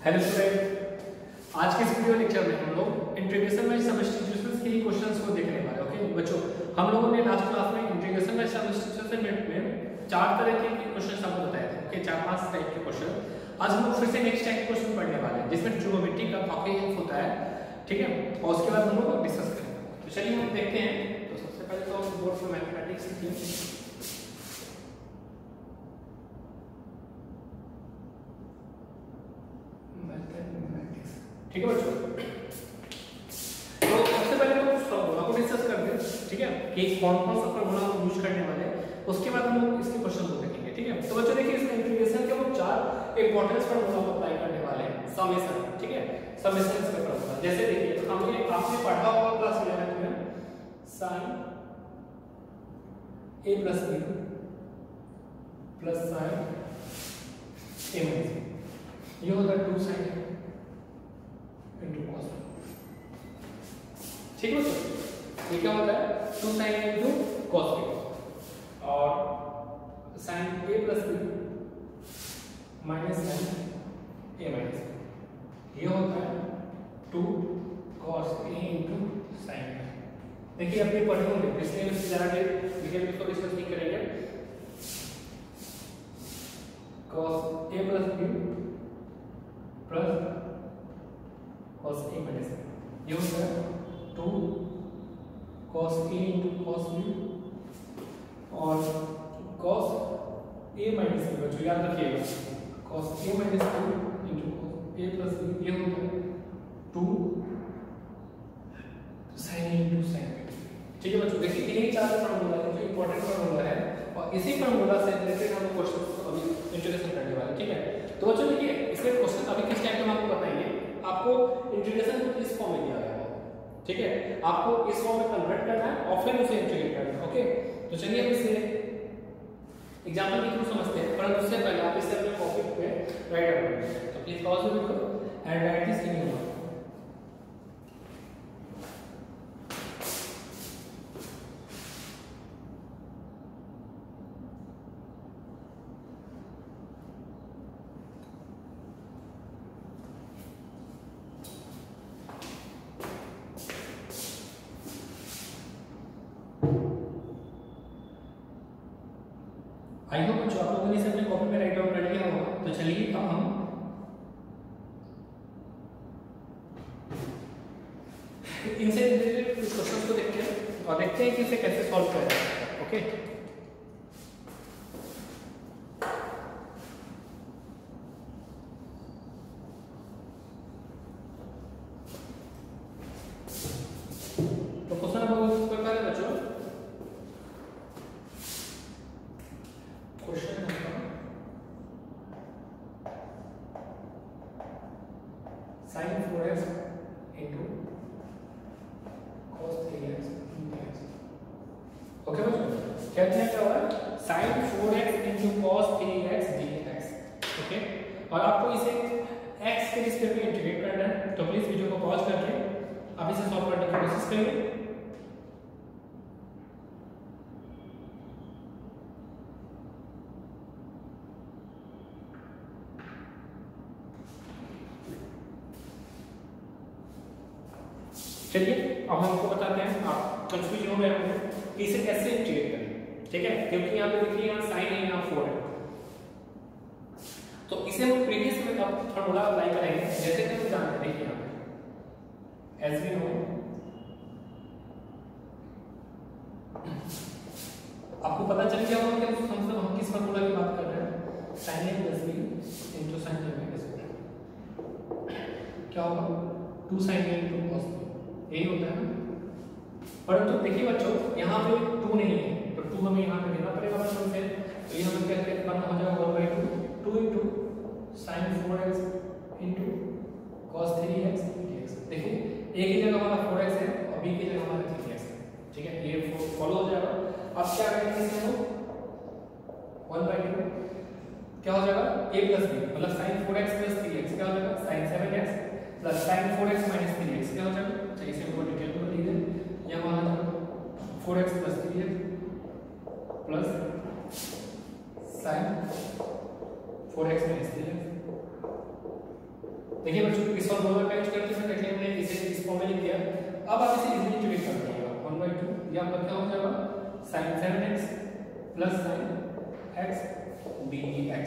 Hello student, आज के इस वीडियो लेक्चर में हम लोग इंटीग्रेशन बाय सब्स्टिट्यूशंस के ही क्वेश्चंस को देखने वाले हैं। ओके बच्चों, हम लोगों ने लास्ट क्लास में इंटीग्रेशन बाय सब्स्टिट्यूशन में चार तरह के क्वेश्चंस आपको बताए थे। ओके, चार पांच टाइप के क्वेश्चन। आज हम लोग फिर से नेक्स्ट टाइप के क्वेश्चन पढ़ने वाले हैं जिसमें ट्रिग्नोमेट्री का काफी हेल्प होता है। ठीक है, और उसके बाद हम लोग डिस्कस करेंगे। तो चलिए हम देखते हैं। तो सबसे पहले तो हम बोर्ड पर मैथमेटिक्स लिखेंगे। ठीक है बच्चों, तो सबसे पहले हम उस फॉर्मूला को डिस्कस करते हैं। ठीक है, कि कौन कौन सा फॉर्मूला हम यूज करने वाले हैं, उसके बाद हम लोग इसके क्वेश्चन को देखेंगे। ठीक है, तो बच्चों देखिए इसमें इंटीग्रेशन के हम चार इंपॉर्टेंट फॉर्मूला को अप्लाई करने वाले हैं। समेशन, ठीक है, समेशन का फॉर्मूला जैसे देखिए हमने आपने पढ़ा होगा क्लास 11 में sin a plus b plus sin a minus b, ये होता है 2 sin a into cos b। ठीक है दोस्तों, ये क्या होता है 2 sin a into cos b, और sin a plus b minus sin a minus b, ये होता है 2 cos a into sin a। देखिए आप ये पढ़े होंगे, इसलिए इससे ज़्यादा डिटेल इसको डिस्कस नहीं करेंगे। cos a plus b plus cos a minus b, ये होता है 2 cos a into cos b और cos a minus b। बच्चों याद रखिएगा, cos a minus b into cos a plus b, ये होता है 2 sin a into sin b। ठीक है बच्चों, देखिए यही चार फॉर्मूला है जो इंपॉर्टेंट फॉर्मूला है, और इसी फॉर्मूला से रिलेटेड हम क्वेश्चन अभी इंट्रोडक्शन करने वाले हैं। ठीक है, तो बच्चों देखिए इसके क्वेश्चन अभी किस टाइप के आपको बताएंगे। आपको इंटीग्रेशन को इस फॉर्म में दिया गया है। ठीक है, आपको इस फॉर्म में कन्वर्ट करना है और फिर उसे इंटीग्रेट करना है। ओके, तो चलिए हम इसे एग्जांपल के थ्रू समझते हैं, पर उससे पहले आप इसे अपने कॉपी पे राइट डाउन करें। तो please pause the video and right this in your note. I hope बच्चों आप लोगों ने इसे अपने कॉपी में राइट डाउन कर लिया होगा। तो चलिए अब हम इनसे रिलेटेड इस क्वेश्चन को देखते हैं और देखते हैं कि इसे कैसे सॉल्व किया जाए। ओके, तो क्वेश्चन नंबर पेपर है बच्चों, question number sin 4x into cos 3x dx। Okay बच्चों, कहते हैं क्या हो रहा है sin 4x into cos 3x dx। Okay, और आपको इसे x के रिस्पेक्ट में इंटीग्रेट करना है। तो प्लीज वीडियो को पॉज करके आप इसे सॉल्व करने की कोशिश करिए। चलिए अब हम आपको बताते हैं, आप कंफ्यूज हो गए होंगे कि इसे कैसे इंटीग्रेट करें। ठीक है, क्योंकि यहाँ पे देखिए यहाँ sin है, यहाँ 4 है, तो इसे हम प्रीवियस में अब फॉर्मूला अप्लाई करेंगे जैसे कि हम जानते हैं। देखिए यहाँ पे एज वी नो, आपको पता चल गया होगा कि हम किस फॉर्मूला की बात कर रहे हैं। sin a plus b into sin a minus b, क्या होगा 2 sin a into cos b, यही होता है। परंतु देखिए बच्चों यहाँ पे 2 नहीं है, तो 2 हमें यहाँ पे देना पड़ेगा बच्चों से। तो ये हमें क्या करना हो जाएगा 1/2 into sin 4x into cos 3x dx। देखिए a की जगह हमारा 4x है और b की जगह हमारा 3x है। ठीक है, ये फॉलो हो जाएगा। अब क्या करेंगे इसे हम 1/2 क्या हो जाएगा a plus b, मतलब sin 4x plus 3x क्या हो जाएगा sin 7x plus sin 4x minus 3x क्या हो जाएगा। चलिए इसे हमको डिटेल में लिख दें। यहाँ हमारा 4x plus 3x plus sin 4x minus 3x देखिए बच्चों इस फॉर्मूला का यूज करके हमने इसे इस फॉर्म में लिख दिया। अब आप इसे इजीली इंटीग्रेट कर पाइएगा 1/2 या आपका क्या हो जाएगा sin 7x plus sin x dx।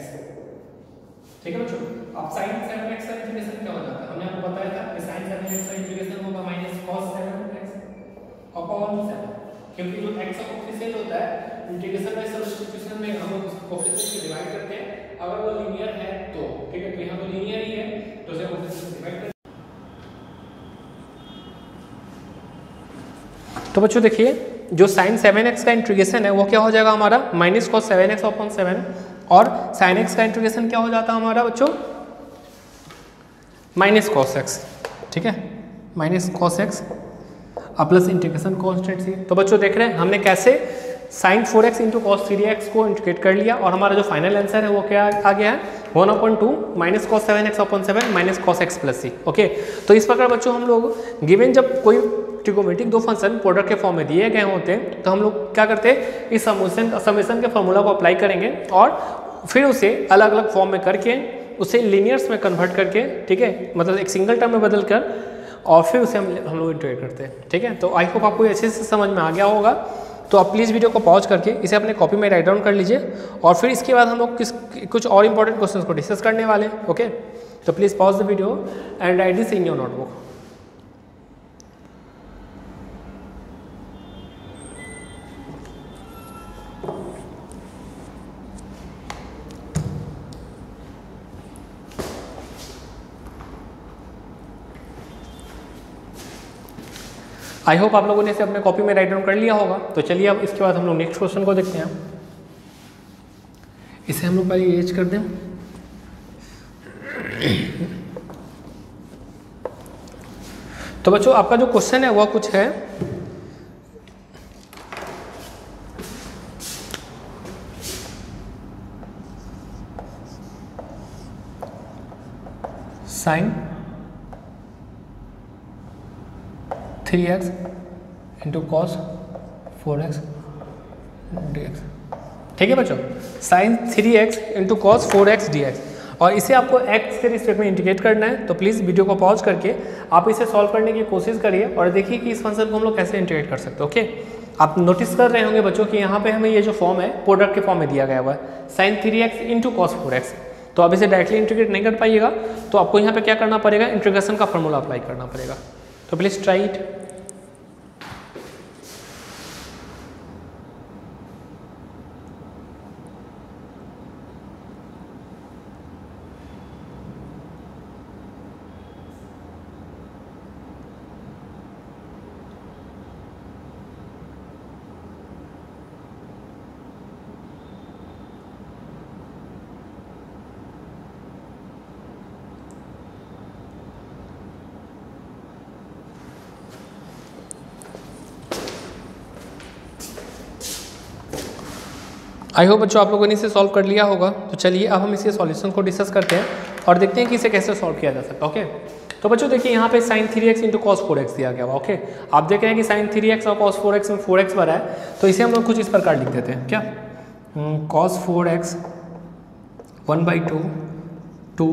ठीक है बच्चों, अब sin 7x का इंटीग्रेशन क्या हो जाता है, हमने आपको बताया था कि sin 7x का इंटीग्रेशन होगा माइनस cos 7x अपॉन 7, क्योंकि जो x का कोएफिशिएंट होता है इंटीग्रेशन बाय सब्स्टिट्यूशन में हम उस कोएफिशिएंट को डिवाइड करते हैं, अगर वो लीनियर है तो। ठीक है, तो यहाँ तो लीनियर ही है तो उसे कोएफिशिएंट से डिवाइड कर। तो बच्चों देखिए जो sin 7x का इंटीग्रेशन है वो क्या हो जाएगा हमारा माइनस cos 7x अपॉन 7, और sin x का इंटीग्रेशन क्या हो जाता है हमारा बच्चों माइनस cos x। ठीक है, माइनस cos x अब प्लस इंटीग्रेशन कांस्टेंट सी। तो बच्चों देख रहे हैं हमने कैसे sin 4x into cos 3x को इंटीग्रेट कर लिया, और हमारा जो फाइनल आंसर है वो क्या आ गया है 1/2 minus cos 7x upon 7 minus cos x plus C. Okay, तो इस प्रकार बच्चों हम लोग गिवन जब कोई ट्रिगोमेट्रिक दो फंक्शन प्रोडक्ट के फॉर्म में दिए गए होते हैं तो हम लोग क्या करते हैं इस समेशन के फॉर्मूला को अप्लाई करेंगे और फिर उसे अलग अलग फॉर्म में करके उसे लीनियर्स में कन्वर्ट करके, ठीक है, मतलब एक सिंगल टर्म में बदल कर और फिर उसे हम लोग इंटीग्रेट करते हैं। ठीक है, तो आई होप आपको अच्छे से समझ में आ गया होगा। तो आप प्लीज़ वीडियो को पॉज करके इसे अपने कॉपी में राइट डाउन कर लीजिए, और फिर इसके बाद हम लोग कुछ और इंपॉर्टेंट क्वेश्चंस को डिस्कस करने वाले हैं। ओके, तो please pause the video and right this in your notebook. I hope आप लोगों ने इसे अपने कॉपी में राइट डाउन कर लिया होगा। तो चलिए अब इसके बाद हम लोग नेक्स्ट क्वेश्चन को देखते हैं। इसे हम लोग पहले इरेज कर दें। तो बच्चों आपका जो क्वेश्चन है वह कुछ है sin 3x into cos 4x dx। ठीक है बच्चों, sin 3x into cos 4x dx, और इसे आपको x के रिस्पेक्ट में इंटीग्रेट करना है। तो प्लीज़ वीडियो को पॉज करके आप इसे सॉल्व करने की कोशिश करिए और देखिए कि इस फंक्शन को हम लोग कैसे इंटीग्रेट कर सकते हैं। ओके, आप नोटिस कर रहे होंगे बच्चों कि यहाँ पे हमें ये जो फॉर्म है प्रोडक्ट के फॉर्म में दिया गया हुआ है sin 3x into cos 4x। तो अब इसे डायरेक्टली इंटीग्रेट नहीं कर पाइएगा, तो आपको यहाँ पे क्या करना पड़ेगा, इंटीग्रेशन का फॉर्मूला अप्लाई करना पड़ेगा। तो please try it. I hope बच्चों आप लोगों ने इसे सॉल्व कर लिया होगा। तो चलिए अब हम इसके सॉल्यूशन को डिस्कस करते हैं और देखते हैं कि इसे कैसे सॉल्व किया जा सकता है। ओके, तो बच्चों देखिए यहाँ पे sin 3x into cos 4x दिया गया हुआ। ओके, आप देख रहे हैं कि sin 3x और cos 4x में 4x भरा है, तो इसे हम लोग कुछ इस प्रकार लिख देते हैं। क्या cos 4x 1/2 2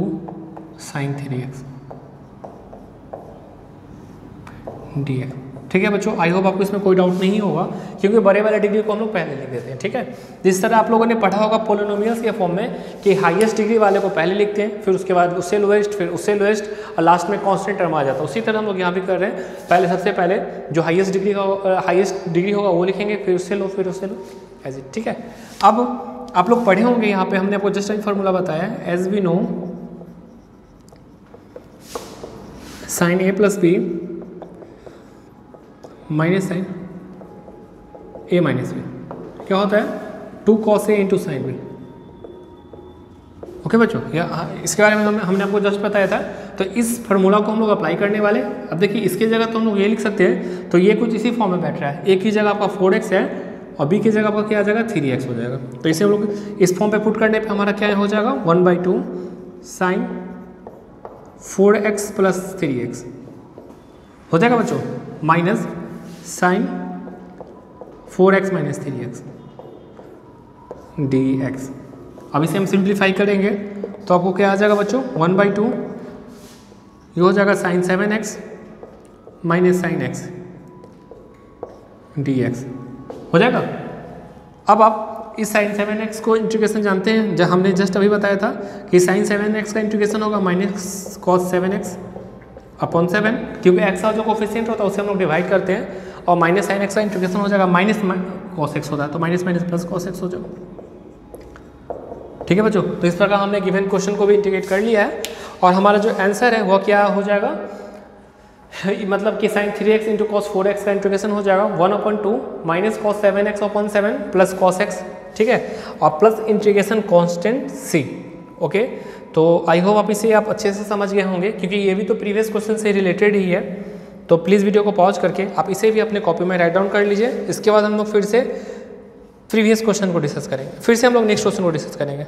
sin 3x dx। ठीक है बच्चों, आई होप आपको इसमें कोई डाउट नहीं होगा, क्योंकि बड़े वाले डिग्री को हम लोग पहले लिख देते हैं। ठीक है, जिस तरह आप लोगों ने पढ़ा होगा पोलिनोमियल्स के फॉर्म में कि हाईएस्ट डिग्री वाले को पहले लिखते हैं, फिर उसके बाद उससे लोएस्ट, फिर उससे लोएस्ट, और लास्ट में कांस्टेंट टर्म आ जाता है। उसी तरह हम लोग यहाँ भी कर रहे हैं, पहले सबसे पहले जो हाईएस्ट डिग्री होगा वो लिखेंगे, फिर उससे लो, फिर उससे लो, एज इट। ठीक है, अब आप लोग पढ़े होंगे यहाँ पे हमने आपको जस्ट एक फार्मूला बताया है, as we know sin a plus B minus sine a minus B क्या होता है 2 cos a into sine B. Okay बच्चों, इसके बारे में हमने आपको जस्ट बताया था। तो इस फार्मूला को हम लोग अप्लाई करने वाले। अब देखिए इसकी जगह तो हम लोग ये लिख सकते हैं, तो ये कुछ इसी फॉर्म में बैठ रहा है। a की जगह आपका 4x है और b की जगह आपका क्या आ जाएगा 3x हो जाएगा। तो इसे हम लोग इस फॉर्म पे पुट करने पे हमारा क्या हो जाएगा 1/2 साइन 4x प्लस 3x हो जाएगा बच्चों, minus sign 4x minus 3x dx। अब इसे हम सिंप्लीफाई करेंगे तो आपको क्या आ जाएगा बच्चों 1/2 ये हो जाएगा sine 7x minus sine x dx हो जाएगा। अब आप इस साइन 7x को इंटीग्रेशन जानते हैं, जब हमने जस्ट अभी बताया था कि साइन 7x का इंटीग्रेशन होगा माइनस कॉस 7x अपॉन 7, क्योंकि x का जो कोफिशिएंट होता है उसे हम लोग डिवाइड करते हैं, और माइनस साइन x का इंटीग्रेशन हो जाएगा माइनस कॉस x होता है, तो minus minus plus cos x हो जाएगा। ठीक है बच्चों, तो इस प्रकार हमने गिवन क्वेश्चन को भी इंटीग्रेट कर लिया है, और हमारा जो आंसर है वो क्या हो जाएगा, मतलब कि sign 3x into cos 4x का इंटीग्रेशन हो जाएगा 1/2 minus cos 7x upon 7 plus cos x, ठीक है, और plus integration constant c। Okay, तो आई होप आप इसे आप अच्छे से समझ गए होंगे, क्योंकि ये भी तो प्रीवियस क्वेश्चन से रिलेटेड ही है। तो प्लीज़ वीडियो को पॉज करके आप इसे भी अपने कॉपी में राइट डाउन कर लीजिए। इसके बाद हम लोग फिर से प्रीवियस क्वेश्चन को डिस्कस करेंगे, फिर से हम लोग नेक्स्ट क्वेश्चन को डिस्कस करेंगे।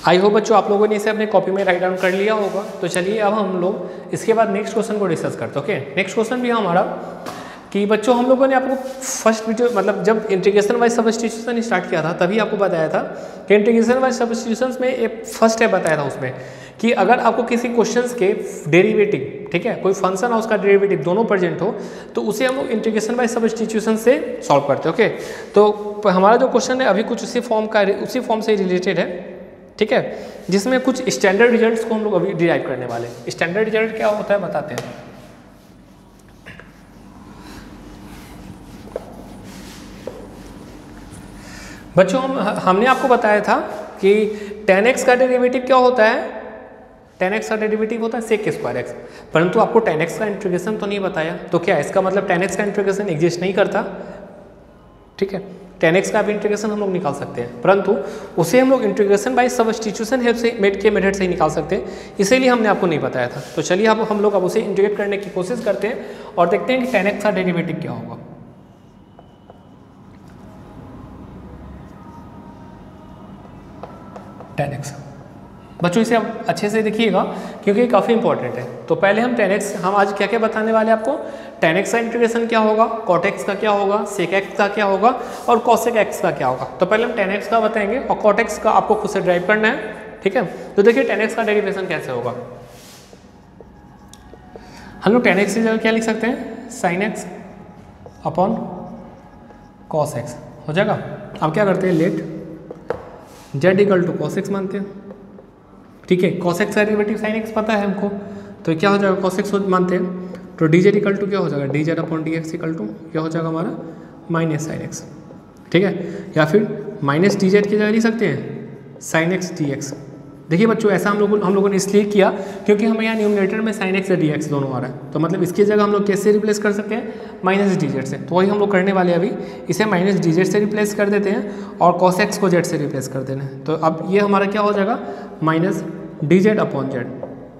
आई होप बच्चों आप लोगों ने इसे अपने कॉपी में राइट डाउन कर लिया होगा। तो चलिए अब हम लोग इसके बाद नेक्स्ट क्वेश्चन को डिस्कस करते हैं। ओके, नेक्स्ट क्वेश्चन भी है हमारा कि बच्चों हम लोगों ने आपको फर्स्ट वीडियो मतलब जब इंटीग्रेशन वाइज सब्स्टिट्यूशन स्टार्ट किया था तभी आपको बताया था कि इंटीग्रेशन वाइज सब्स्टिट्यूशन में एक फर्स्ट स्टेप बताया था उसमें कि अगर आपको किसी क्वेश्चंस के डेरिवेटिव, ठीक है, कोई फंक्शन और उसका डेरिवेटिव दोनों प्रेजेंट हो तो उसे हम लोग इंटीग्रेशन बाय सब्स्टिट्यूशन से सॉल्व करते हैं। ओके, तो हमारा जो क्वेश्चन है अभी कुछ उसी फॉर्म से रिलेटेड है, ठीक है, जिसमें कुछ स्टैंडर्ड रिजल्ट्स को हम लोग अभी डिराइव करने वाले हैं। स्टैंडर्ड रिजल्ट क्या होता है बताते हैं। बच्चों हमने आपको बताया था कि tan x का डेरिवेटिव क्या होता है, tan x का डेरिवेटिव होता है sec स्क्वायर x, परंतु आपको tan x का इंटीग्रेशन तो नहीं बताया। तो क्या इसका मतलब tan x का इंटीग्रेशन एग्जिस्ट नहीं करता, ठीक है, tan x का भी इंटीग्रेशन हम लोग निकाल सकते हैं, परंतु उसे हम लोग इंटीग्रेशन बाय सब्स्टिट्यूशन हेल्प से मेथड से ही निकाल सकते हैं, इसीलिए हमने आपको नहीं बताया था। तो चलिए अब हम लोग अब उसे इंटीग्रेट करने की कोशिश करते हैं और देखते हैं कि tan x का डेरिवेटिव क्या होगा। tan x बच्चों इसे आप अच्छे से देखिएगा क्योंकि काफ़ी इंपॉर्टेंट है। तो पहले हम tan x, हम आज क्या क्या बताने वाले हैं आपको, tan x का इंटीग्रेशन क्या होगा, cot x का क्या होगा, sec x का क्या होगा और cosec x का क्या होगा। तो पहले हम tan x का बताएंगे और cot x का आपको खुद से ड्राइव करना है, ठीक है। तो देखिए tan x का डेरिवेशन कैसे होगा। हम लोग tan x की जगह क्या लिख सकते हैं, sin x upon cos x हो जाएगा। अब क्या करते हैं, let z equal to cos x मानते हैं, ठीक है, cos x का डेरिवेटिव sin x पता है हमको, तो क्या हो जाएगा cos x मानते हैं, तो dz इक्वल टू क्या हो जाएगा, dz upon dx equal to क्या हो जाएगा हमारा माइनस sin x, ठीक है, या फिर माइनस dz की जगह लिख सकते हैं sin x dx। देखिए बच्चों ऐसा हम लोगों ने इसलिए किया क्योंकि हमें यहाँ न्यूमरेटर में sin x या dx दोनों आ रहा है, तो मतलब इसकी जगह हम लोग कैसे रिप्लेस कर सकते हैं, माइनस dz से। तो वही हम लोग करने वाले हैं, अभी इसे माइनस dz से रिप्लेस कर देते हैं और cos x को z से रिप्लेस कर देना है। तो अब ये हमारा क्या हो जाएगा, माइनस dz अपॉन z।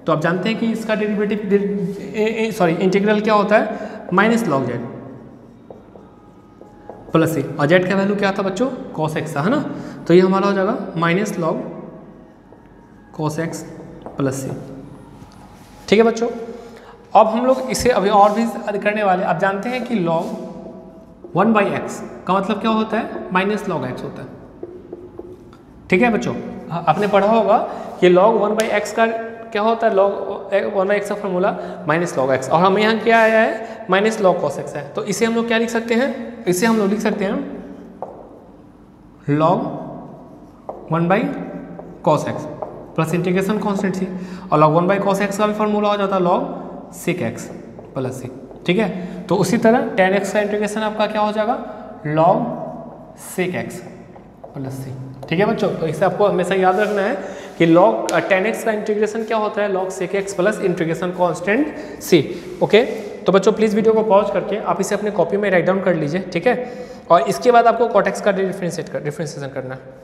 तो आप जानते हैं कि इसका डेरिवेटिव इंटीग्रल क्या होता है, minus log z plus c, और z का वैल्यू क्या था बच्चों, cos x था, है ना। तो ये हमारा हो जाएगा minus log cos x plus c, ठीक है बच्चों। अब हम लोग इसे अभी और भी करने वाले। आप जानते हैं कि log 1/x का मतलब क्या होता है, माइनस लॉग x होता है, ठीक है बच्चों। आपने पढ़ा होगा कि log 1/x का क्या होता है, log 1/x का फॉर्मूला माइनस लॉग x, और हमें यहाँ क्या आया है, माइनस लॉग cos x है। तो इसे हम लोग क्या लिख सकते हैं, इसे हम लोग लिख सकते हैं log 1/cos x, plus integration constant C, और log 1 बाई कॉस एक्स का भी फॉर्मूला हो जाता है log सेक एक्स प्लस सी। ठीक है, तो उसी तरह tan एक्स का इंटीग्रेशन आपका क्या हो जाएगा log सेक एक्स प्लस सी। ठीक है बच्चों, तो इसे आपको हमेशा याद रखना है कि log tan एक्स का इंटीग्रेशन क्या होता है log sec x plus integration constant C. Okay, तो बच्चों प्लीज़ वीडियो को पॉज करके आप इसे अपने कॉपी में राइट डाउन कर लीजिए। ठीक है, और इसके बाद आपको cot x का डिफरेंशिएशन करना है।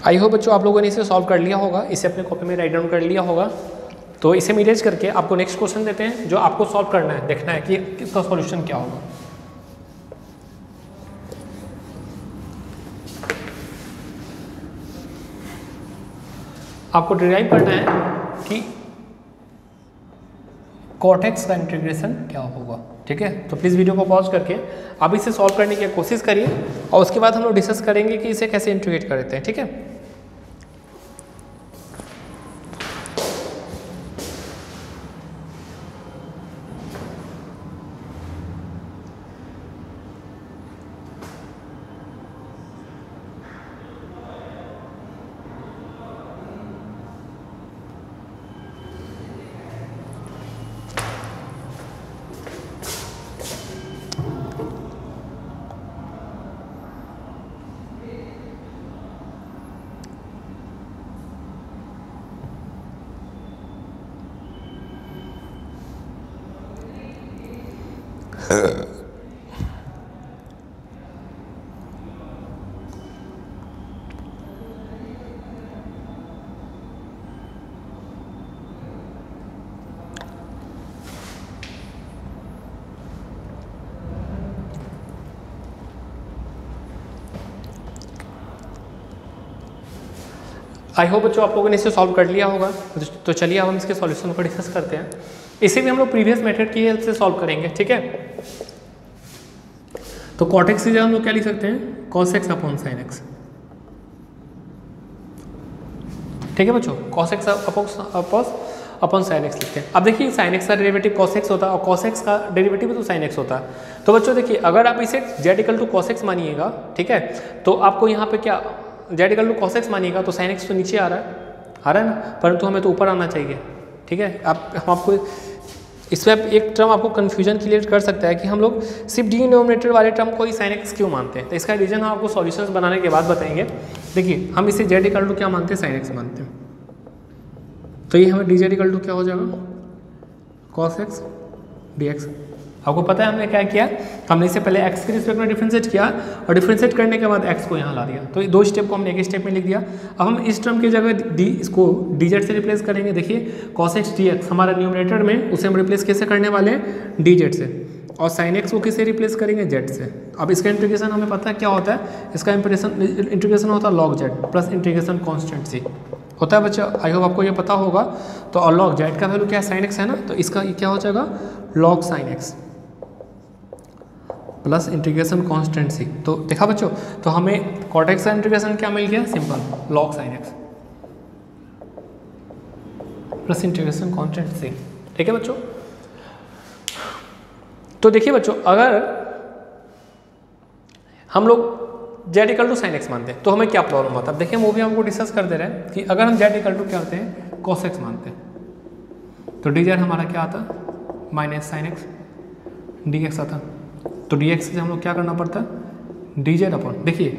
आई होप बच्चों आप लोगों ने इसे सॉल्व कर लिया होगा, इसे अपने कॉपी में राइट डाउन कर लिया होगा। तो इसे मिरेज करके आपको नेक्स्ट क्वेश्चन देते हैं जो आपको सॉल्व करना है, देखना है कि इसका सॉल्यूशन क्या होगा। आपको डिराइव करना है कि cot x का इंटीग्रेशन क्या होगा। ठीक है, तो प्लीज़ वीडियो को पॉज करके आप इसे सॉल्व करने की कोशिश करिए और उसके बाद हम लोग डिस्कस करेंगे कि इसे कैसे इंटीग्रेट करते हैं। ठीक है, आई होप बच्चों आप लोगों ने इसे सॉल्व कर लिया होगा। तो चलिए अब हम इसके सॉल्यूशन को डिस्कस करते हैं। इसे भी हम लोग प्रीवियस मेथड की हेल्प से सॉल्व करेंगे। ठीक है, तो cot x की जगह हम लोग क्या लिख सकते हैं cos x upon sin x। ठीक है बच्चों, cos x upon sin x लिखते हैं। अब देखिए sin x का डेरिवेटिव cos x होता है और cos x का डेरिवेटिव तो sin x होता है। तो बच्चों देखिए अगर आप इसे z equal to cos x मानिएगा, ठीक है, तो आपको यहाँ पे क्या z equal to cos x मानिएगा तो sin x तो नीचे आ रहा है ना, परंतु हमें तो ऊपर आना चाहिए। ठीक है, हम आपको इसमें एक टर्म आपको कन्फ्यूजन क्लियर कर सकता है कि हम लोग सिर्फ डिनोमिनेटर वाले टर्म को ही sin x क्यों मानते हैं। तो इसका रीजन हम आपको सॉल्यूशंस बनाने के बाद बताएंगे। देखिए हम इसे z इक्वल टू क्या मानते हैं sin x मानते हैं, तो ये हमें dz इक्वल टू क्या हो जाएगा cos x dx। आपको पता है हमने क्या किया, हमने इसे पहले x के रिस्पेक्ट में डिफरेंशिएट किया और डिफरेंशिएट करने के बाद x को यहाँ ला दिया। तो ये दो स्टेप को हमने एक स्टेप में लिख दिया। अब हम इस टर्म की जगह इसको dz से रिप्लेस करेंगे। देखिए cos x dx हमारा न्यूमरेटर में, उसे हम रिप्लेस कैसे करने वाले हैं dz से, और sin x को किससे रिप्लेस करेंगे z से। अब इसका इंटीग्रेशन हमें पता है क्या होता है, इसका इंटीग्रेशन होता है log z plus integration constant C होता है बच्चा। आई होप आपको ये पता होगा। तो और log z का वैल्यू क्या है sin x है ना, तो इसका क्या हो जाएगा log sin x plus integration constant C. तो देखा बच्चों, तो हमें cot x का इंटीग्रेशन क्या मिल गया, simple log sin x plus integration constant C. ठीक है बच्चों, तो देखिए बच्चों अगर हम लोग z equal to sin x मानते हैं तो हमें क्या प्रॉब्लम होता है। देखिए वो भी हमको डिस्कस कर दे रहे हैं कि अगर हम z इक्वल टू क्या होते हैं cos x मानते हैं तो dz हमारा क्या आता है माइनस sin x dx आता। तो dx से हम लोग क्या करना पड़ता है dz अपॉन, देखिए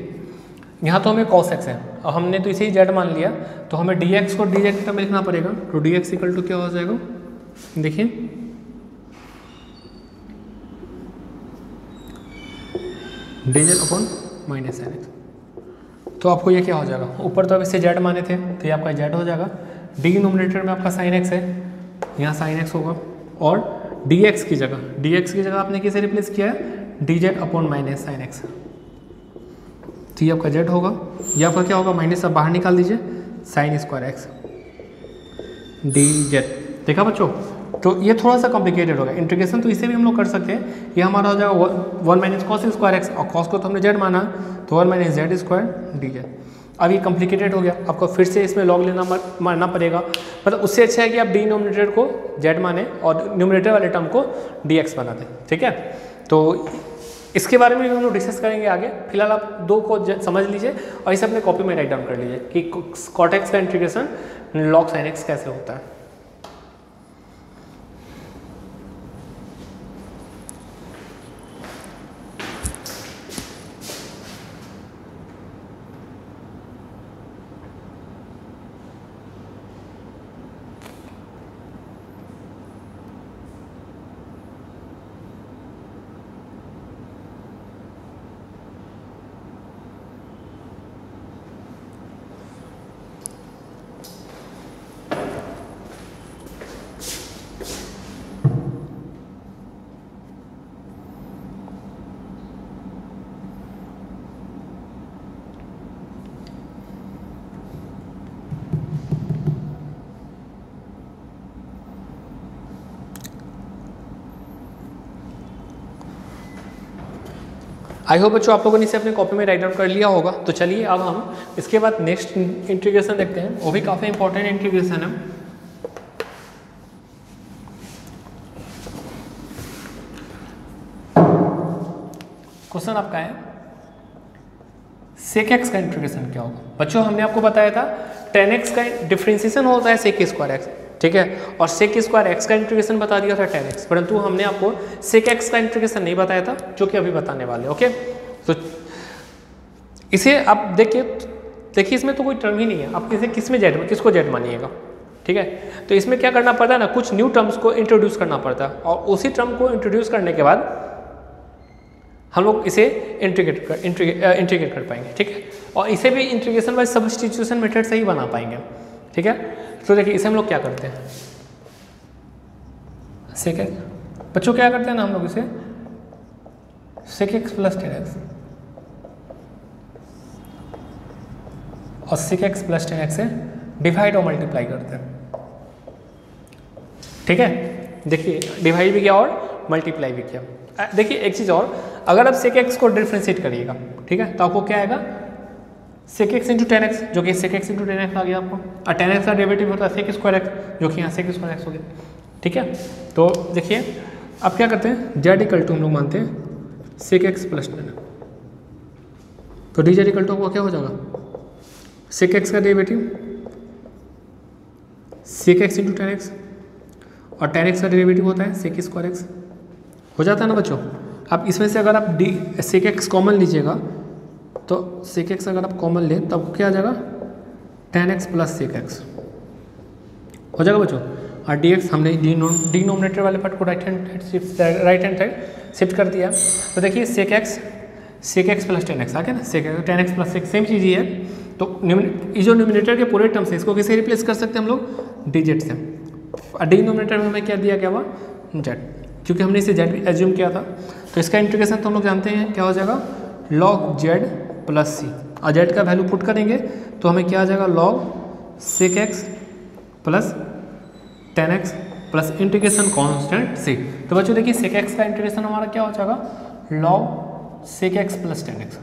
यहाँ तो हमें cos x है और हमने तो इसे ही z मान लिया, तो हमें dx को dz की टर्म में लिखना पड़ेगा। तो dx इक्वल टू क्या हो जाएगा, देखिए dz upon minus sine x. तो आपको ये क्या हो जाएगा, ऊपर तो अब इससे जेड माने थे तो ये आपका जेड हो जाएगा, डिनोमिनेटर में आपका साइन एक्स है, यहाँ साइन एक्स होगा, और dx की जगह आपने किसे रिप्लेस किया है, dz upon minus sine x. तो ये आपका जेड होगा, ये आपका क्या होगा, माइनस आप बाहर निकाल दीजिए, साइन स्क्वायर एक्स dz। देखा बच्चों, तो ये थोड़ा सा कॉम्प्लिकेटेड होगा, इंटीग्रेशन तो इसे भी हम लोग कर सकते हैं, ये हमारा हो जाएगा 1 माइनस कॉस स्क्वायर एक्स, और कॉस को तो हमने जेड माना तो 1 माइनस जेड स्क्वायर dz। अब ये कॉम्प्लिकेटेड हो गया, आपको फिर से इसमें लॉग मानना पड़ेगा, मतलब उससे अच्छा है कि आप डिनोमिनेटर को जेड माने और न्यूमरेटर वाले टर्म को dx बना दें, ठीक है। तो इसके बारे में हम लोग डिस्कस करेंगे आगे, फिलहाल आप दो को समझ लीजिए और इसे अपने कॉपी में राइट डाउन कर लीजिए कि कॉट एक्स का इंटीग्रेशन लॉग साइन एक्स कैसे होता है। आई होप बच्चों आप लोगों ने इसे अपने कॉपी में राइट डाउन कर लिया होगा। तो चलिए अब हम इसके बाद नेक्स्ट इंटीग्रेशन देखते हैं, वो भी काफ़ी इंपॉर्टेंट इंटीग्रेशन है। क्वेश्चन आपका है सेक एक्स का इंटीग्रेशन क्या होगा। बच्चों हमने आपको बताया था tan x का डिफरेंशिएशन होता है सेक स्क्वायर एक्स, ठीक है, और सेक स्क्वायर एक्स का इंटीग्रेशन बता दिया था tan x, परंतु हमने आपको सेक एक्स का इंटीग्रेशन नहीं बताया था, जो कि अभी बताने वाले। ओके, तो इसे आप देखिए इसमें तो कोई टर्म ही नहीं है, आप किसको जेड मानिएगा, ठीक है। तो इसमें क्या करना पड़ता है ना, कुछ न्यू टर्म्स को इंट्रोड्यूस करना पड़ता है, और उसी टर्म को इंट्रोड्यूस करने के बाद हम लोग इसे इंटीग्रेट कर पाएंगे, ठीक है, और इसे भी इंटीग्रेशन बाय सब्स्टिट्यूशन मेथड से ही बना पाएंगे, ठीक है। तो देखिए इसे हम लोग क्या करते हैं, सेक एक्स, बच्चों क्या करते हैं ना हम लोग इसे sec x plus tan x और sec x plus tan x से डिवाइड और मल्टीप्लाई करते हैं, ठीक है। देखिए डिवाइड भी किया और मल्टीप्लाई भी किया। देखिए एक चीज़ और, अगर आप सेक एक्स को डिफ्रेंशिएट करिएगा, ठीक है, तो आपको क्या आएगा, sec x into tan x, जो कि sec x into tan x आ गया आपको, और टेन एक्स का डेरिवेटिव होता है सेक स्क्वायर एक्स, जो कि यहाँ सेक स्क्वायर एक्स हो गया, ठीक है। तो देखिए अब क्या करते हैं, जेड इक्वल टू हम लोग मानते हैं सेक एक्स प्लस टेन, तो डी जेड इक्वल टू क्या हो जाएगा, सेक एक्स का derivative sec x into tan x, और टेन एक्स का डेरिवेटिव होता है सेक स्क्वायर एक्स, हो जाता है ना बच्चों। अब इसमें से अगर आप सेक एक्स कॉमन लीजिएगा, तो सेक एक्स अगर आप कॉमन लें तो आपको क्या आ जाएगा, tan x plus sec x हो जाएगा बच्चों, और डी एक्स हमने डिनोमिनेटर वाले पार्ट को राइट हैंड साइड शिफ्ट कर दिया। तो देखिए sec x plus tan x आ गया ना, sec tan x plus same चीज़ ही है। तो ये जो न्यूमिनेटर के पूरे टर्म्स है, इसको किसे रिप्लेस कर सकते हैं हम लोग, डिजिट से, और डिनोमिनेटर में हमें क्या दिया गया हुआ, जेड, क्योंकि हमने इसे जेड एज्यूम किया था। तो इसका इंटीग्रेशन तो हम लोग जानते हैं क्या हो जाएगा, लॉग जेड प्लस सी, और जेड का वैल्यू पुट करेंगे तो हमें क्या आ जाएगा, log sec x plus tan x plus integration constant C. तो बच्चों देखिए सेक एक्स का इंटीग्रेशन हमारा क्या हो जाएगा, log sec x plus tan x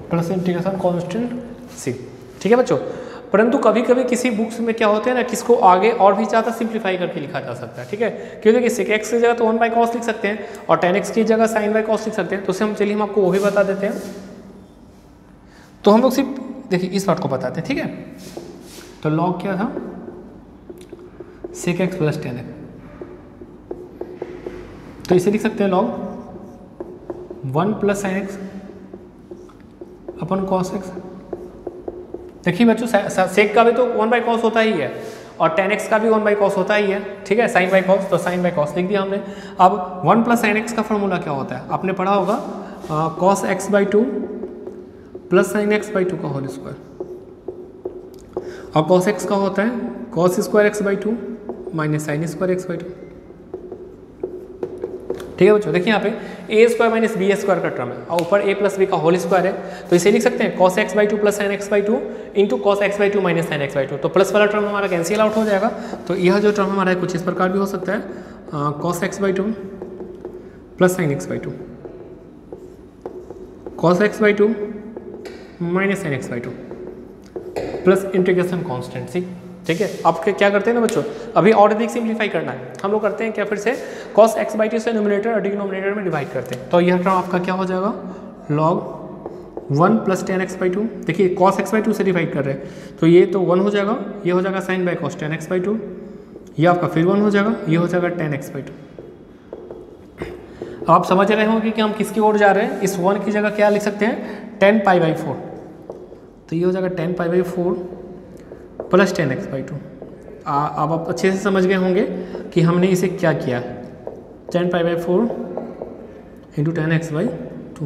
plus integration constant C, ठीक है बच्चों। परंतु कभी कभी किसी बुक्स में क्या होते हैं ना, किसको आगे और भी ज़्यादा सिंप्लीफाई करके लिखा जा सकता है, ठीक है, क्योंकि देखिए सेक एक्स की जगह तो 1 बाई कॉस लिख सकते हैं, और टेन एक्स की जगह साइन बाई कॉस लिख सकते हैं। तो उसे चलिए हम आपको वो भी बता देते हैं। तो हम लोग सिर्फ देखिए इस पार्ट को बताते हैं, ठीक है। तो लॉग क्या था, sec x plus tan x, तो इसे लिख सकते हैं log 1 plus sine x upon cos x. देखिए बच्चों सेक का भी तो 1 बाई कॉस होता ही है, और tan x का भी 1 बाई कॉस होता ही है, ठीक है, साइन बाई कॉस, तो साइन बाई कॉस लिख दिया हमने। अब 1 प्लस साइन एक्स का फॉर्मूला क्या होता है, आपने पढ़ा होगा cos x by two plus sine x by to का होल स्क्वायर, और कॉस एक्स का होता है cos square x by two minus sine square x by two. ठीक है बच्चों, देखिए यहाँ पे ए स्क्वायर माइनस बी स्क्वायर का टर्म है और ऊपर ए प्लस बी का होल स्क्वायर है, तो इसे लिख सकते हैं cos x by two plus sine x by two into cos x by two minus sine x by to. तो प्लस वाला टर्म हमारा कैंसिल आउट हो जाएगा, तो यह जो टर्म हमारा है कुछ इस प्रकार भी हो सकता है cos x by two plus sine x by two, cos x by two minus sine x by two plus integration constant C. ठीक है, अब क्या करते हैं ना बच्चों, अभी और अधिक सिंप्लीफाई करना है, हम लोग करते हैं क्या, फिर से cos x बाई टू से न्यूमरेटर और डिनोमिनेटर में डिवाइड करते हैं, तो यह टर्म आपका क्या हो जाएगा log 1 plus tan x by to. देखिए cos x बाई टू से डिवाइड कर रहे हैं तो ये तो 1 हो जाएगा, ये हो जाएगा sine by cos tan x by two, ये आपका फिर 1 हो जाएगा, ये हो जाएगा टेन एक्स बाई टू। आप समझ रहे होंगे कि हम किसकी ओर जा रहे हैं, इस 1 की जगह क्या लिख सकते हैं 10 पाई बाई 4, तो ये हो जाएगा 10 pi by 4 plus tan x by to. अब आप अच्छे से समझ गए होंगे कि हमने इसे क्या किया, 10 pi by 4 into tan x by to.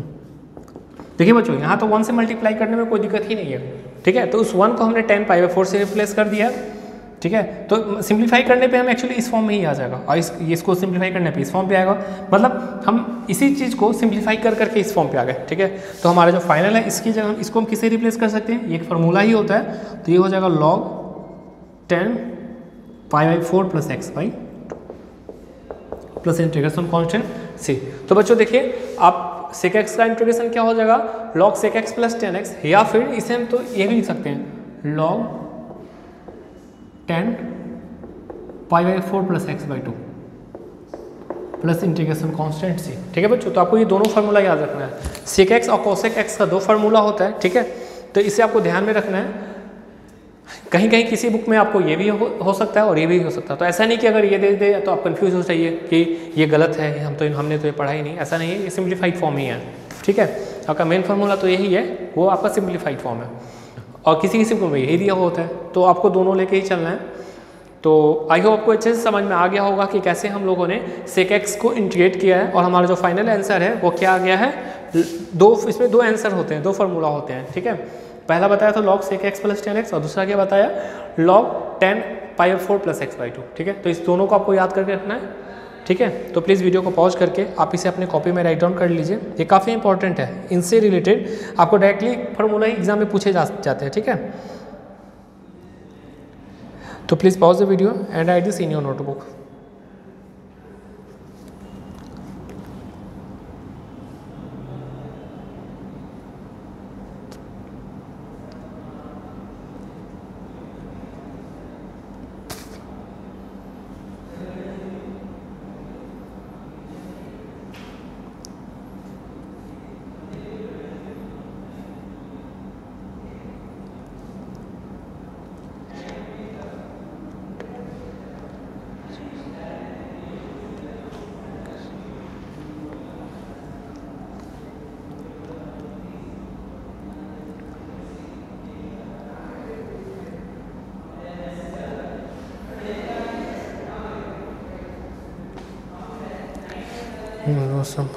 देखिए बच्चों यहाँ तो 1 से मल्टीप्लाई करने में कोई दिक्कत ही नहीं है, ठीक है, तो उस 1 को हमने 10 पाई बाई 4 से रिप्लेस कर दिया, ठीक है, तो सिंप्लीफाई करने पे हम एक्चुअली इस फॉर्म में ही आ जाएगा, और इसको सिंप्लीफाई करने पे इस फॉर्म पे आएगा, मतलब हम इसी चीज़ को सिंप्लीफाई कर करके इस फॉर्म पे आ गए। ठीक है, तो हमारा जो फाइनल है इसकी जगह हम इसको किससे रिप्लेस कर सकते हैं, ये एक फार्मूला ही होता है, तो ये हो जाएगा log 10 pi by 4 plus x by plus integration constant C. तो बच्चों देखिए आप सेक एक्स का इंटीग्रेशन क्या हो जाएगा log sec x plus tan x, या फिर इसे हम तो ये भी लिख सकते हैं log 10 pi by 4 plus x by two plus integration constant C. ठीक है बच्चों, तो आपको ये दोनों फार्मूला याद रखना है, सेक एक्स और कोसेक एक्स का दो फार्मूला होता है, ठीक है, तो इसे आपको ध्यान में रखना है। कहीं कहीं किसी बुक में आपको ये भी हो सकता है और ये भी हो सकता है, तो ऐसा नहीं कि अगर ये दे दे तो आप कंफ्यूज हो जाइए कि ये गलत है, हमने तो ये पढ़ा ही नहीं, ऐसा नहीं है, ये सिंप्लीफाइड फॉर्म ही है। ठीक है, आपका मेन फार्मूला तो यही है, वो आपका सिंप्लीफाइड फॉर्म है, और किसी किसी को में यही दिया होता है, तो आपको दोनों लेके ही चलना है। तो आई होप आपको अच्छे से समझ में आ गया होगा कि कैसे हम लोगों ने सेक एक्स को इंटीग्रेट किया है, और हमारा जो फाइनल आंसर है वो क्या आ गया है, इसमें दो आंसर होते हैं, दो फार्मूला होते हैं। ठीक है, पहला बताया था log sec x plus tan x, और दूसरा क्या बताया log 10 pi by 4 plus x by two. ठीक है, तो इस दोनों को आपको याद करके रखना है। ठीक है, तो प्लीज़ वीडियो को पॉज करके आप इसे अपने कॉपी में राइट डाउन कर लीजिए, ये काफ़ी इंपॉर्टेंट है, इनसे रिलेटेड आपको डायरेक्टली फार्मूला ही एग्जाम में पूछे जाते हैं। ठीक है, तो please pause the video and right this in your notebook. Awesome.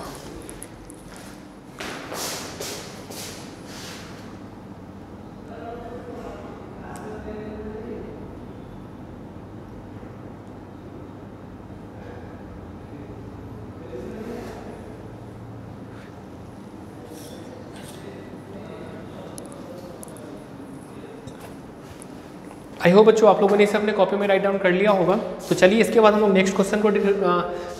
I hope बच्चों आप लोगों ने इसे अपने कॉपी में राइट डाउन कर लिया होगा। तो चलिए इसके बाद हम लोग नेक्स्ट क्वेश्चन को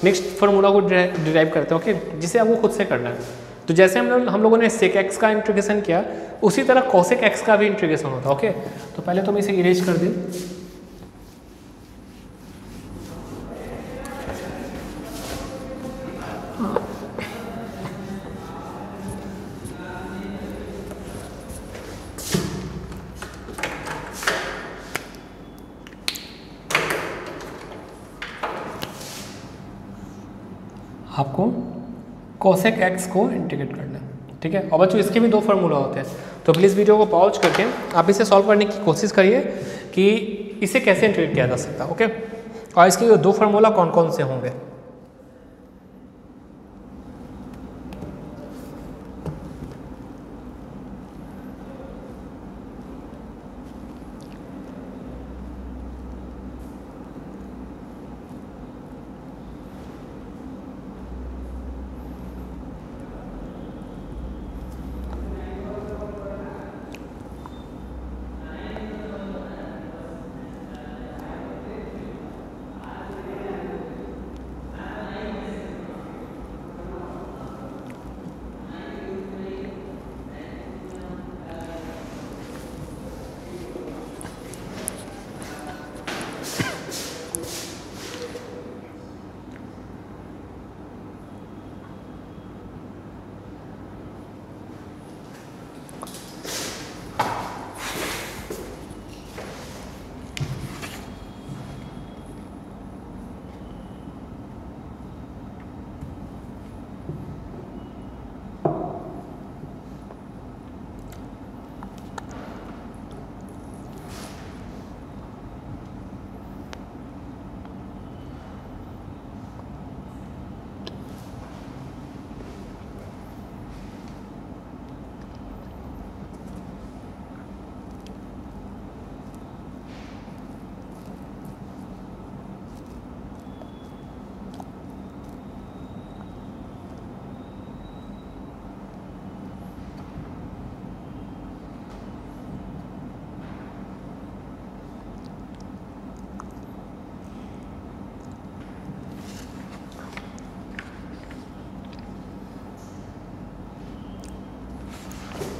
नेक्स्ट फार्मूला को डिराइव करते हैं, ओके, जिसे आपको खुद से करना है। तो जैसे हम लोगों ने सेक एक्स का इंटीग्रेशन किया, उसी तरह कोसेक एक्स का भी इंटीग्रेशन होता है। ओके, तो पहले तो मैं इसे इरेज कर दूँ। आपको कोसेक एक्स को इंटीग्रेट करना है, ठीक है। और बच्चों इसके भी दो फार्मूला होते हैं, तो प्लीज़ वीडियो को पॉज करके आप इसे सॉल्व करने की कोशिश करिए कि इसे कैसे इंटीग्रेट किया जा सकता है। ओके, और इसके दो फार्मूला कौन कौन से होंगे।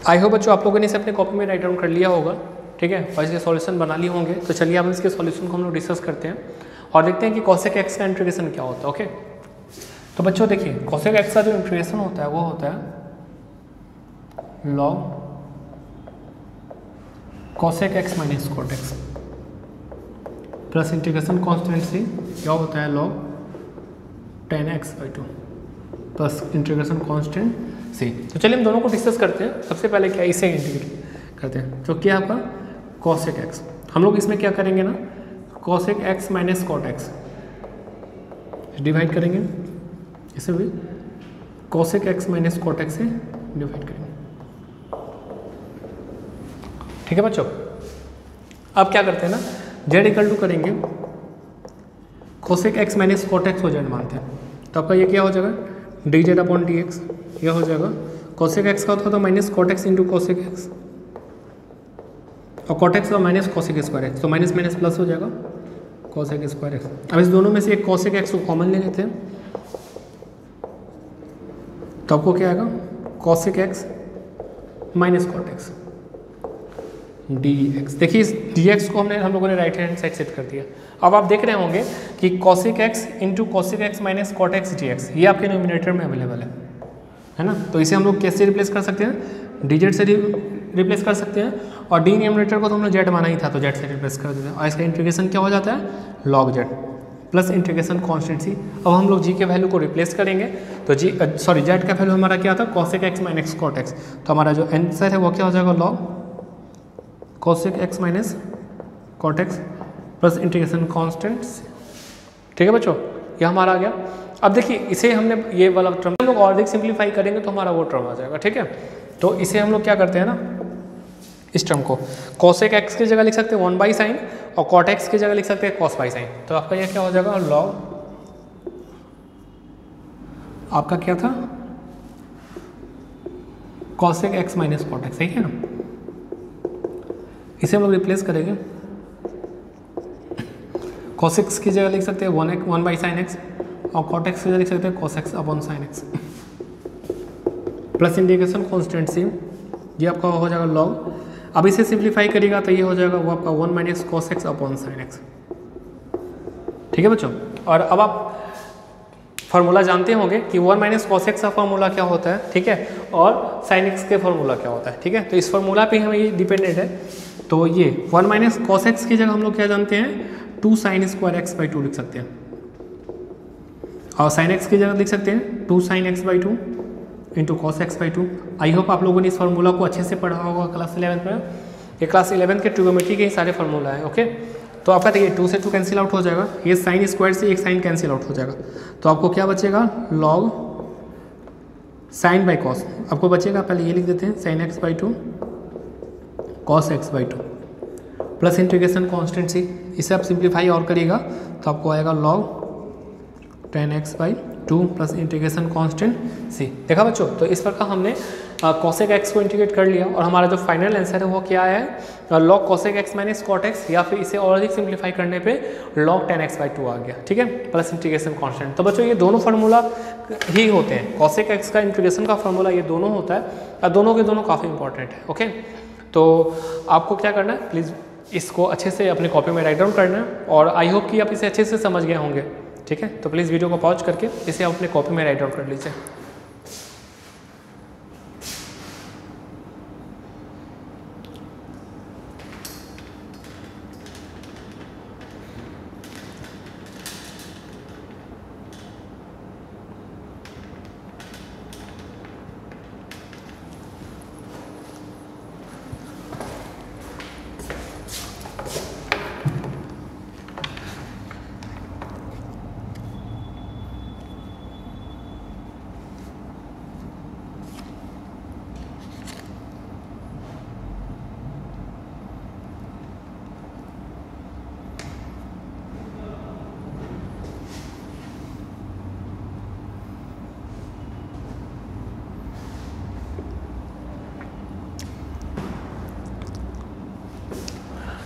आई होप बच्चों आप लोगों ने इसे अपने कॉपी में राइट डाउन कर लिया होगा, ठीक है, और इसके सॉल्यूशन बना लिए होंगे। तो चलिए अब इसके सॉल्यूशन को हम लोग डिस्कस करते हैं और देखते हैं कि कॉसेक एक्स का इंटीग्रेशन क्या होता है। ओके, तो बच्चों देखिए कॉसेक एक्स का जो इंटीग्रेशन होता है वो होता है log cosec x minus cot x plus integration constant C क्या होता है log ten x by two plus integration constant C. तो चलिए हम दोनों को डिस्कस करते हैं। सबसे पहले क्या इसे इंटीग्रेट करते हैं, तो क्या आपका कॉसेक एक्स, हम लोग इसमें क्या करेंगे ना, cosec x minus cot x divide करेंगे, इसे भी cosec x minus cot x से डिवाइड करेंगे। ठीक है बच्चों, अब क्या करते हैं ना, जेड इक्वल टू करेंगे cosec x minus cot x हो जेड मानते हैं, तो आपका ये क्या हो जाएगा d z upon d x, यह हो जाएगा कॉसेक एक्स का होता तो minus cot x into cosec x, और कॉट एक्स का माइनस कॉसेक स्क्वायर एक्स, तो माइनस माइनस प्लस हो जाएगा कॉसेक स्क्वायर एक्स। अब इस दोनों में से एक कॉसेक एक्स को कॉमन ले लेते हैं, तो आपको क्या आएगा cosec x minus cot x d x. देखिए इस डी एक्स को हम लोगों ने राइट हैंड साइड सेट कर दिया। अब आप देख रहे होंगे कि cosec x into cosec x minus cot x d x ये आपके न्यूमिनेटर में अवेलेबल है ना। तो इसे हम लोग कैसे रिप्लेस कर सकते हैं, डी जेड से रिप्लेस कर सकते हैं, और डी न्यूमिनेटर को तो हमने जेड माना ही था तो जेड से रिप्लेस कर देते हैं, और इसका इंटीग्रेशन क्या हो जाता है log z plus integration constant C. अब हम लोग जी के वैल्यू को रिप्लेस करेंगे, तो जेड का वैल्यू हमारा क्या था cosec x minus cot x, तो हमारा जो आंसर है वो क्या हो जाएगा log cosec x minus cot x plus integration constant. ठीक है बच्चों, ये हमारा आ गया। अब देखिए इसे हमने ये वाला टर्म हम लोग और अधिक सिंप्लीफाई करेंगे तो हमारा वो टर्म आ जाएगा। ठीक है, तो इसे हम लोग क्या करते हैं ना, इस टर्म को कॉसेक एक्स की जगह लिख सकते हैं 1 बाई साइन, और कॉट एक्स की जगह लिख सकते हैं कॉस बाई साइन। तो आपका ये क्या हो जाएगा लॉग, आपका क्या था cosec x minus cot x, सही है ना। इसे हम लोग रिप्लेस करेंगे, कॉस एक्स की जगह लिख सकते हैं 1 बाई साइन एक्स, और कॉट एक्स की जगह लिख सकते हैं cos x upon sine x plus integration constant C, ये आपका हो जाएगा लॉग। अब इसे सिंप्लीफाई करिएगा तो ये हो जाएगा वो आपका 1 minus cos x upon sine x. ठीक है बच्चों, और अब आप फार्मूला जानते होंगे कि 1 माइनस कॉस एक्स का फार्मूला क्या होता है, ठीक है, और साइन एक्स के फार्मूला क्या होता है। ठीक है, तो इस फार्मूला पे हमें ये डिपेंडेंट है। तो ये 1 माइनस कॉस एक्स की जगह हम लोग क्या जानते हैं 2 साइन स्क्वायर एक्स बाई 2 लिख सकते हैं, और साइन एक्स की जगह लिख सकते हैं 2 sign x by 2 into cos x by 2। I hope आप लोगों ने इस फार्मूला को अच्छे से पढ़ा होगा क्लास 11 में। ये क्लास 11 के ट्रिगोनोमेट्री के ही सारे फार्मूला है। ओके, तो आपका देखिए 2 से 2 कैंसिल आउट हो जाएगा, ये साइन स्क्वायर से एक साइन कैंसिल आउट हो जाएगा, तो आपको क्या बचेगा लॉग साइन बाई कॉस आपको बचेगा, पहले ये लिख देते हैं sine x by 2 cos x by 2 plus integration constant C, इसे आप सिंप्लीफाई और करिएगा तो आपको आएगा log tan x by 2 plus integration constant C. देखा बच्चों, तो इस प्रकार हमने cosec x को इंटीग्रेट कर लिया और हमारा जो फाइनल आंसर है वो क्या है log cosec x minus cot x, या फिर इसे और अधिक सिंप्लीफाई करने पे log tan x बाई 2 आ गया, ठीक है, प्लस इंटीग्रेशन कॉन्स्टेंट। तो बच्चों ये दोनों फार्मूला ही होते हैं, cosec x का इंटीग्रेशन का फार्मूला ये दोनों होता है और दोनों के दोनों काफ़ी इंपॉर्टेंट है। ओके, तो आपको क्या करना है, प्लीज़ इसको अच्छे से अपने कॉपी में राइट डाउन करना है और आई होप कि आप इसे अच्छे से समझ गए होंगे, ठीक है। तो प्लीज़ वीडियो को पॉज करके इसे आप अपने कॉपी में राइट डाउन कर लीजिए।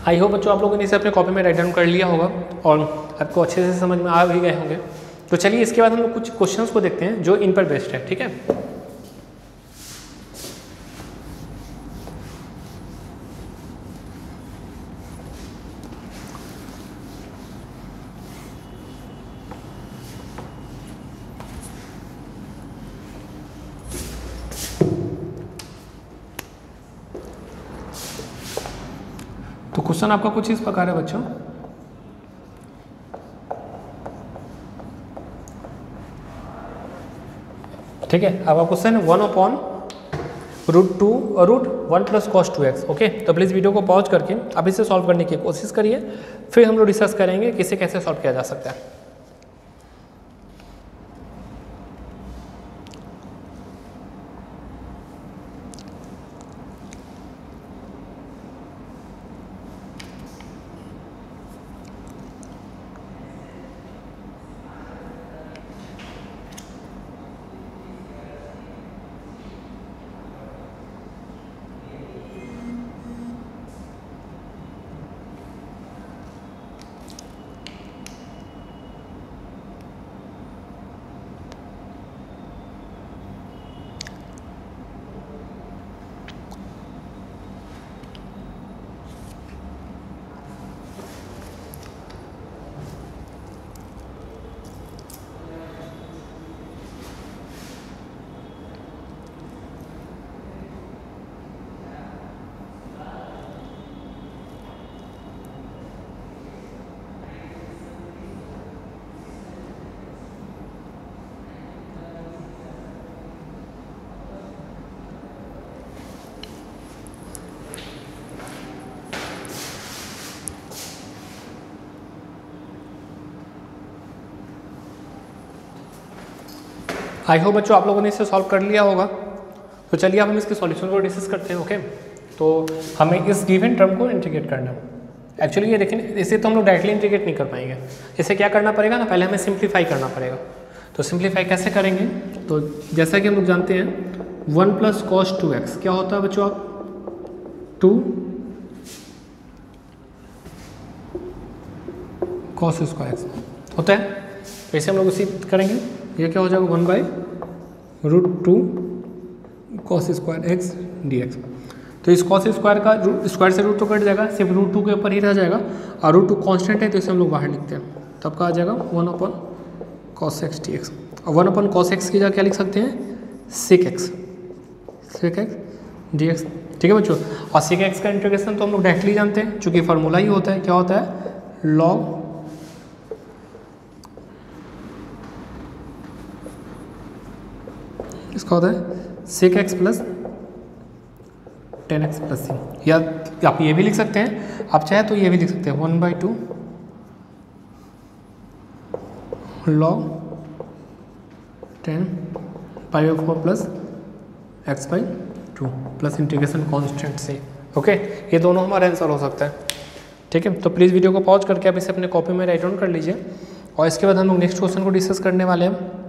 आई होप बच्चों आप लोगों ने इसे अपने कॉपी में राइट डाउन कर लिया होगा और आपको अच्छे से समझ में आ भी गए होंगे। तो चलिए इसके बाद हम लोग कुछ क्वेश्चंस को देखते हैं जो इन पर बेस्ड है, ठीक है। तो क्वेश्चन आपका कुछ इस प्रकार है बच्चों, ठीक है। आपका क्वेश्चन है 1/√1 प्लस cos 2x। ओके, तो प्लीज़ वीडियो को पॉज करके आप इसे सॉल्व करने की कोशिश करिए, फिर हम लोग डिस्कस करेंगे कि इसे कैसे सॉल्व किया जा सकता है। आई होप बच्चों आप लोगों ने इसे सॉल्व कर लिया होगा। तो चलिए अब हम इसके सॉल्यूशन को डिस्कस करते हैं। ओके, तो हमें इस गिवन टर्म को इंटीग्रेट करना है। एक्चुअली ये देखें, इसे तो हम लोग डायरेक्टली इंटीग्रेट नहीं कर पाएंगे, इसे क्या करना पड़ेगा ना, पहले हमें सिंप्लीफाई करना पड़ेगा। तो सिंप्लीफाई कैसे करेंगे, तो जैसा कि हम लोग जानते हैं 1 प्लस cos 2x क्या होता है बच्चों, आप 2 cos स्क्वायर x होता है। तो इसे हम लोग उसी करेंगे, ये क्या हो जाएगा 1/√2 cos स्क्वायर x dx। तो इस cos स्क्वायर का स्क्वायर से रूट तो कट जाएगा, सिर्फ √2 के ऊपर ही रह जाएगा और √2 कांस्टेंट है तो इसे हम लोग बाहर लिखते हैं। तो आपका आ जाएगा 1/cos x dx। और 1/cos x की जगह क्या लिख सकते हैं, sec x dx, ठीक है बच्चों। और sec x का इंटीग्रेशन तो हम लोग डायरेक्टली जानते हैं, चूँकि फार्मूला ही होता है, क्या होता है log इसका होता है sec x plus 10x plus C, या आप ये भी लिख सकते हैं, आप चाहे तो ये भी लिख सकते हैं 1/2 log 10 π/4 plus x/2 plus integration constant C. Okay, ये दोनों हमारा आंसर हो सकता है। ठीक है, तो प्लीज़ वीडियो को पॉज करके आप इसे अपने कॉपी में राइट डाउन कर लीजिए, और इसके बाद हम लोग नेक्स्ट क्वेश्चन को डिस्कस करने वाले हैं।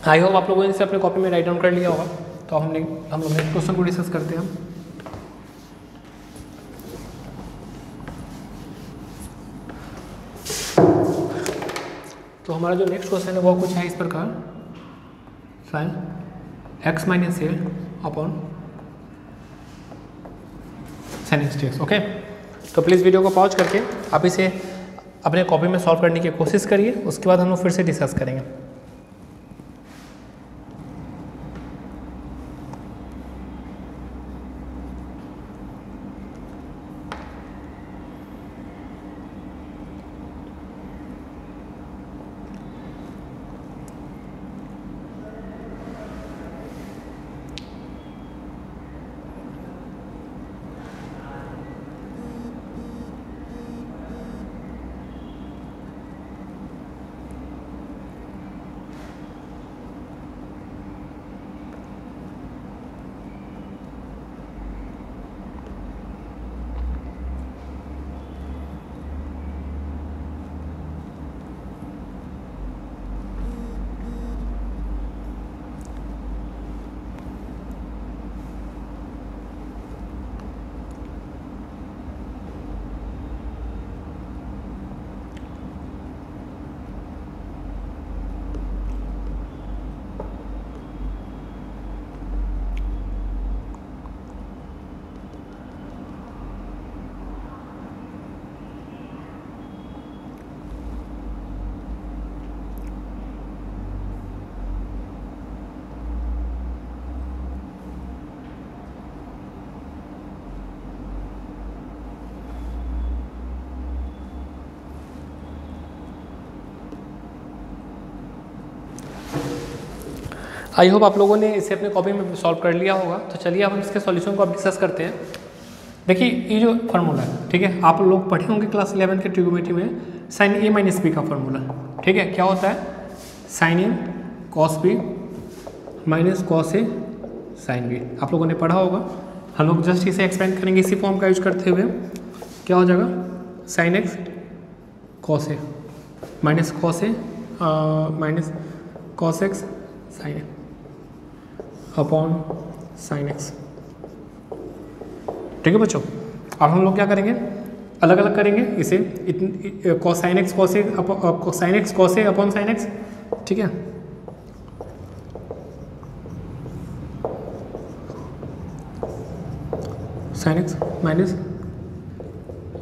आई होप आप लोगों ने इसे अपने कॉपी में राइट डाउन कर लिया होगा। तो हम लोग नेक्स्ट क्वेश्चन को डिस्कस करते हैं। तो हमारा जो नेक्स्ट क्वेश्चन है वो कुछ है इस प्रकार, sine x minus a upon sine x d x. Okay, तो प्लीज़ वीडियो को पॉज करके आप इसे अपने कॉपी में सॉल्व करने की कोशिश करिए, उसके बाद हम लोग फिर से डिस्कस करेंगे। आई होप आप लोगों ने इसे अपने कॉपी में सॉल्व कर लिया होगा। तो चलिए अब हम इसके सॉल्यूशन को अब डिस्कस करते हैं। देखिए, ये जो फार्मूला है, ठीक है, आप लोग पढ़े होंगे क्लास 11 के ट्रिग्नोमेट्री में साइन ए माइनस बी का फार्मूला। ठीक है, क्या होता है, sign a cos B minus cos A sine B, आप लोगों ने पढ़ा होगा। हम लोग जस्ट इसे एक्सपेंड करेंगे इसी फॉर्म का यूज करते हुए। क्या हो जाएगा, sine x cos a minus cos x sign A upon sine x. ठीक है बच्चों, अब हम लोग क्या करेंगे, अलग अलग करेंगे इसे, कॉस साइन एक्स कॉस ए अपॉन साइन एक्स। ठीक है, sine x minus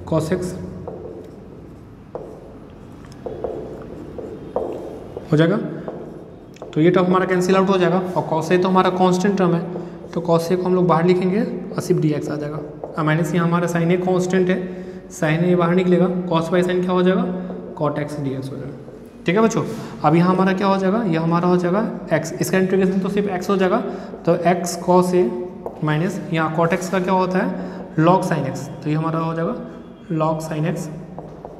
cos x हो जाएगा। तो ये टर्म हमारा कैंसिल आउट हो जाएगा, और कॉस ए तो हमारा कांस्टेंट टर्म है, तो कॉस ए को हम लोग बाहर लिखेंगे और सिर्फ डी एक्स आ जाएगा। माइनस यहाँ हमारा साइन ए कांस्टेंट है, साइन ए बाहर निकलेगा, कॉस बाई साइन क्या हो जाएगा, कॉट एक्स डी एक्स हो जाएगा। ठीक है बच्चों, अब यहाँ हमारा क्या हो जाएगा, ये हमारा हो जाएगा एक्स, इसका इंटीग्रेशन तो सिर्फ एक्स हो जाएगा, तो एक्स कॉस ए माइनस यहाँ कॉट एक्स का क्या होता है, लॉग साइन एक्स, तो ये हमारा हो जाएगा log sine x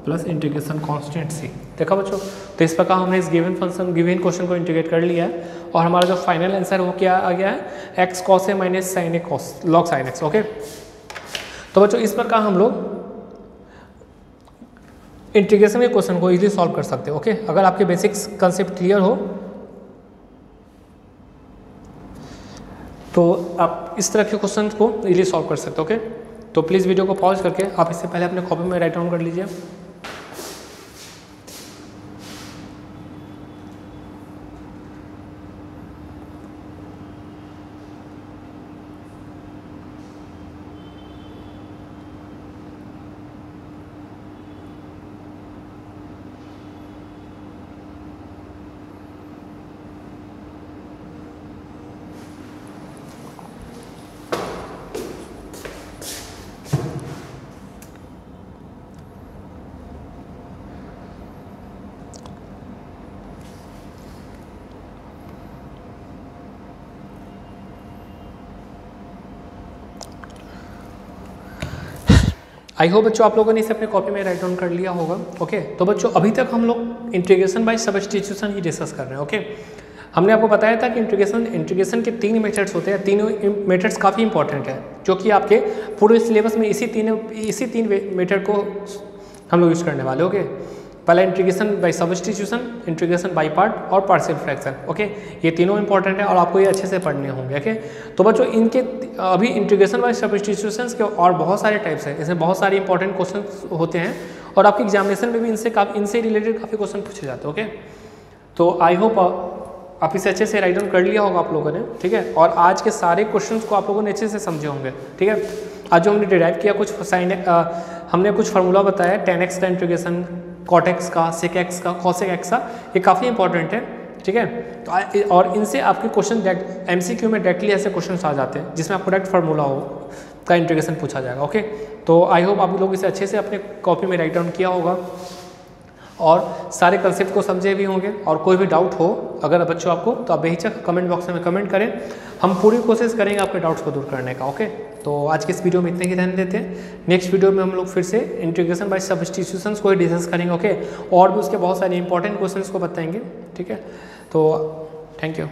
plus integration constant C. देखा बच्चों, तो इस प्रकार हमने इस गिवन फंक्शन गिवन क्वेश्चन को इंटीग्रेट कर लिया है, और हमारा जो फाइनल आंसर वो क्या आ गया है, x cos a minus sine a cos log sine x. Okay, तो बच्चों इस प्रकार हम लोग इंटीग्रेशन के क्वेश्चन को इजीली सॉल्व कर सकते हो। ओके, अगर आपके बेसिक्स कंसेप्ट क्लियर हो तो आप इस तरह के क्वेश्चन को इजीली सॉल्व कर सकते हो। ओके, तो प्लीज़ वीडियो को पॉज करके आप इससे पहले अपने कॉपी में राइट डाउन कर लीजिए। आई होप बच्चों आप लोगों ने इसे अपने कॉपी में राइट डाउन कर लिया होगा। ओके, तो बच्चों अभी तक हम लोग integration by substitution he discuss कर रहे हैं। ओके, हमने आपको बताया था कि इंटीग्रेशन के 3 मेथड्स होते हैं। तीनों मेथड्स काफ़ी इंपॉर्टेंट है, जो कि आपके पूरे सिलेबस में इसी तीन मेथड को हम लोग यूज़ करने वाले। ओके, पहला integration by substitution, integration by part और पार्शियल फ्रैक्शन। ओके, ये तीनों इंपॉर्टेंट है और आपको ये अच्छे से पढ़ने होंगे। ओके, तो बच्चों इनके अभी इंटीग्रेशन बाय सब्स्टिट्यूशन के और बहुत सारे टाइप्स हैं, इसमें बहुत सारे इंपॉर्टेंट क्वेश्चन होते हैं और आपके एग्जामिनेशन में भी इनसे रिलेटेड काफ़ी क्वेश्चन पूछे जाते हैं। ओके, तो आई होप आप इसे अच्छे से राइट डाउन कर लिया होगा आप लोगों ने। ठीक है, और आज के सारे क्वेश्चंस को आप लोगों ने अच्छे से समझे होंगे। ठीक है, आज जो हमने डिराइव किया कुछ हमने कुछ फार्मूला बताया, tan x का इंटीग्रेशन, cot x का, sec x का, cos x का, ये काफ़ी इंपॉर्टेंट है। ठीक है, तो और इनसे आपके क्वेश्चन MCQ में डायरेक्टली ऐसे क्वेश्चन आ जाते हैं जिसमें आपको डायरेक्ट फार्मूला का इंटीग्रेशन पूछा जाएगा। ओके, तो आई होप आप लोग इसे अच्छे से अपने कॉपी में राइट डाउन किया होगा और सारे कंसेप्ट को समझे भी होंगे। और कोई भी डाउट हो अगर बच्चों आपको, तो आप बेहिचक कमेंट बॉक्स में कमेंट करें, हम पूरी कोशिश करेंगे आपके डाउट्स को दूर करने का। ओके, तो आज के इस वीडियो में इतने ही ध्यान देते हैं। नेक्स्ट वीडियो में हम लोग फिर से इंटीग्रेशन बाय सब्स्टिट्यूशंस को ही डिस्कस करेंगे। ओके, और भी उसके बहुत सारे इंपॉर्टेंट क्वेश्चंस को बताएंगे। ठीक है, तो थैंक यू।